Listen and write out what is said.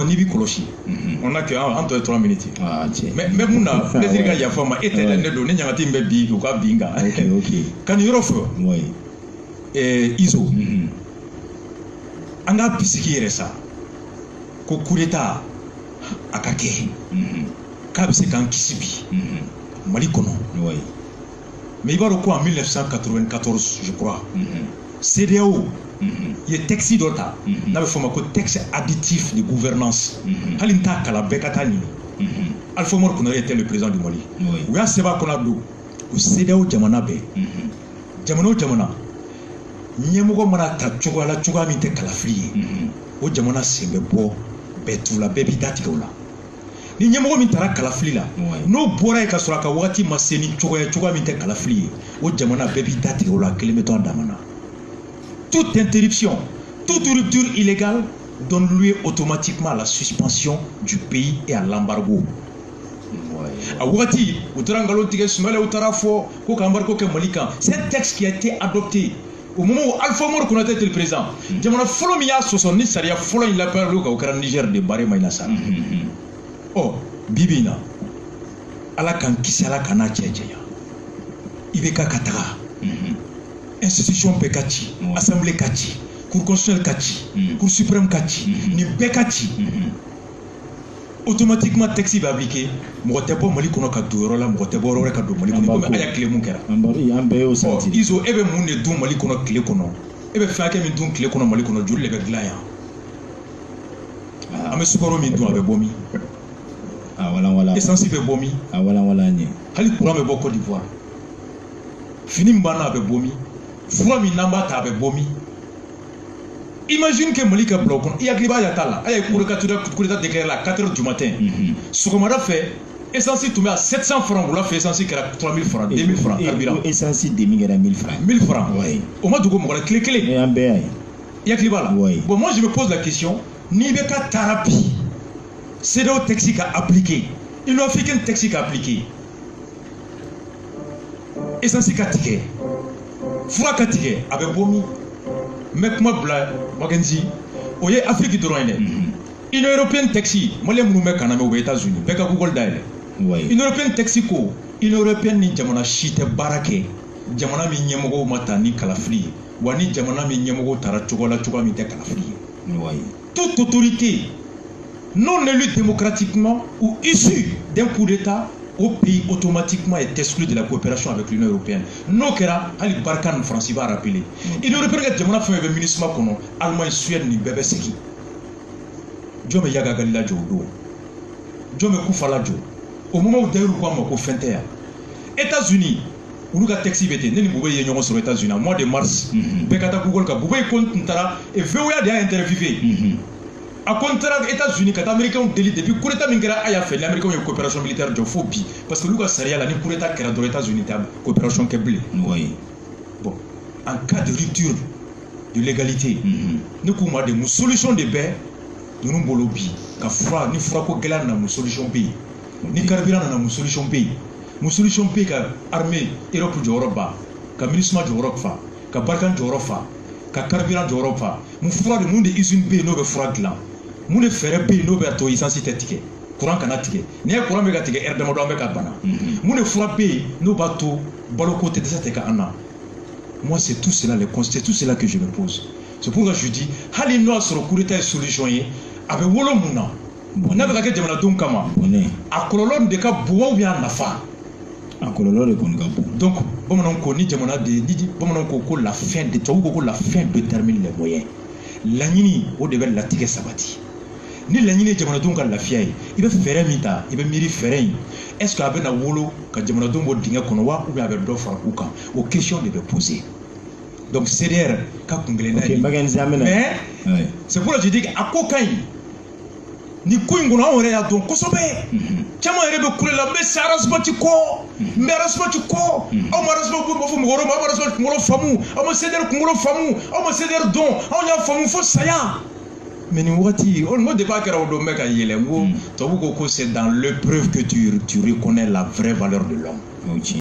ni bi kolosi on a que entre 3 minutes mais mun na plaisir ka yafa ma était ne do ne nyangati mbe bi ko ka binga OK kan yoro fo oui iso anga pisiki yere sa ko coup d'état akake ka bi se kan kisibi mali kono oui mais il va quoi en 1994 je crois CDAO il y a texte d'ota n'a pas fait texte additif de gouvernance halinta kala bekatani Alpha Mor Konaré était le président du Mali oui a seba konado o CDAO jamana be jamana nyemoko mana ta chugala chuga min te kala fliye o jamana sembe bo betula bebi datigula ni nyemoko min tara kala fli la no bora e ka sura ka wati maseni chuga min te kala fliye o jamana bebi datigula kelemeto damana. Toute interruption, toute rupture illégale donne lieu automatiquement à la suspension du pays et à l'embargo. C'est un texte qui a été adopté au moment où Alpha Mor Konaré était le président. Jamana folo mi ya sosoni saria folo il a parlé au Niger de Baré Maïnassa. Oh, bibina. Ala kan kisala kana tcheja. Ibeka katara. Institution Pekati, Assemblée Kati, Cour constitutionnelle Kati, Cour suprême Kati, ni Bekati. Automatiquement texte va appliquer. Motebo Mali kono ka do la motebo ro ka do Mali kono ko aya clé mun kera. Ambe o senti. Izo ebe mun ne do Mali kono clé kono. Ebe fa ke min do clé kono Mali kono jolle be glaya. Ame sukoro min do abe bomi. Ah wala. Essence be bomi. Ah wala ni. Hali courant be Côte d'Ivoire. Fini mbana be bomi. Fromi namba tabe bomi. Imagine que Malika bloque. Il y a Gliba Yatala. Il y a coup d'état déclaré à 4h du matin. Ce qu'on m'a fait, essentiel tout à 700 francs. Vous l'avez fait essentiel qu'à 3000 francs, 2000 francs. Essentiel 2000 à 1000 francs. 1000 francs. Oui. Au moins, on va clé. Il y a Gliba là. Oui. Bon, moi je me pose la question. Nibeka thérapie. C'est le texte à appliquer. Il n'a fait qu'un texte à appliquer. Essentiel qu'à ticket. Fura katige avec bomi mek ma bla magenzi oye Afrique de Roine une européenne taxi molé munu mek kaname aux États-Unis beka Google daile une européenne taxi ko une européenne ni jamana shite barake jamana mi nyemogo matani kalafri wani jamana mi nyemogo tara chogola choga mi te kalafri toute autorité non élue démocratiquement ou issue d'un coup d'état au pays automatiquement est exclu de la coopération avec l'Union européenne. Nous kera ali Barkan France va rappeler. L'Union européenne que jamana fait le ministre kono Allemagne Suède ni bébé seki. Jome yaga galila jodo. Jome kufala jo. Au moment où d'ailleurs quoi mako fenter. États-Unis ulu ka taxi bete neni bube ye nyongo sur États-Unis mois de mars. Bekata Google ka bube compte ntara et VOA de interviewé. A contraire des États-Unis, quand les Américains ont délit depuis coup d'état mingera aya fait, les Américains ont une coopération militaire de phobie parce que Lucas Saria la ni coup d'état qui a dans les États-Unis coopération câblée. Oui. Bon, en cas de rupture de l'égalité, nous avons des solutions de paix, nous avons lobby, quand froid ni froid ko gela na mu solution pays, ni carburant na mu solution pays, mu solution pays ka armée Europe de Europe, ka ministère de Europe fa, ka Balkan de Europe fa, ka carburant de Europe fa, mu froid de monde usine pays no be froid glan. Nous ne ferons pas nos berto essentiels ticket. Courant canat ticket. Ni a courant mega ticket air de mode avec bana. Nous ne ferons pas nos bateaux baloko tete cette ana. Moi c'est tout cela tout cela que je me pose. C'est pourquoi je dis hali no sur coup d'état solution yi avec wolo muna. On a ka jamana don kama. A kololon de ka buwa bien nafa. A kololon de kon gabu. Donc bamanan ko ni jamana de di bamanan ko la fin de tout ko la fin détermine les moyens. Lagnini au début la ticket sabati. Ni lagnini jamana don ka lafiya yi I be fere mita I be miri fere yi est-ce que abe na wolo ka jamana don bo dinga kono wa ou bien abe do fara ku kan aux questions de be poser donc c'est derrière ka kungele na mais c'est pour ça que je dis que akokai ni kuingo na ore ya don kosobe chama ere be kule la be sarasbati ko merasbati ko o marasbati bo fo ngoro ma marasbati ngoro famu o mo seder ngoro famu o mo seder don o nya famu fo saya. Mais nous on ne débat que c'est dans l'épreuve que tu reconnais la vraie valeur de l'homme.